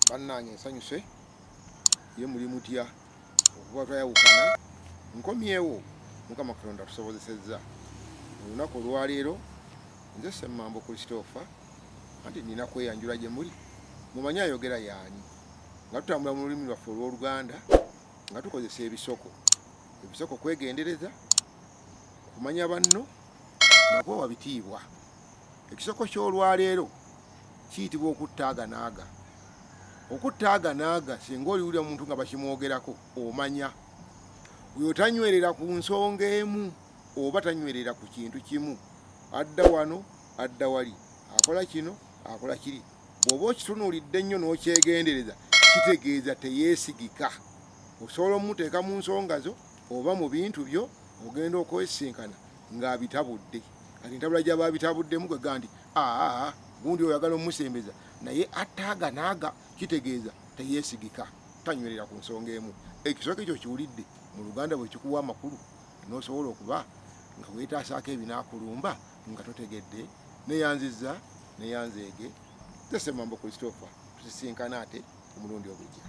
bannange nsanyuse ye muli mutya okuba twayawukana nkomyewo Mukama Katonda tusobozesezza olunaku olwaleero nze Ssemambo Christopher anti nina kweyanjula gye muli mumanyi ayogera yaani nga tutambula mu lulimi lwaffe olw'Oluganda nga tukozesa ebisoko kwegendereza kumanya banno nakwewa bitiibwa. Ekisoko ky'olwaleero kiyitibwa okuttaaganaaga. Okuttaaganaaga singa oliwulira omuntu nga bakimwogerako omanya oyo tanywerera ku nsonga emu oba tanywerera ku kintu kimu, adda wano adda wali, akola kino akola kiri. Bw'oba okitunuulidde ennyo n'okyegendereza kitegeeza teyeesigika. Osobola omuteeka mu nsonga zo oba mu bintu byo ogenda okwesinkana ng'abitabudde. Kati entabula gy'aba abitabuddemu kwega nti gundi oyagala omusembeza naye attaaganaaga kitegeeza teyeesigika, tanywerera ku nsonga emu. Ekisoko ekyo kiwulidde mu Luganda bwe kikuwa amakulu n'osobola okuba nga weetaasaako ebinaakulumba nga totegedde. Neyanzizza neyanzeege, nze Ssemambo Christopher, tusisinkana ate omulundi ogujja.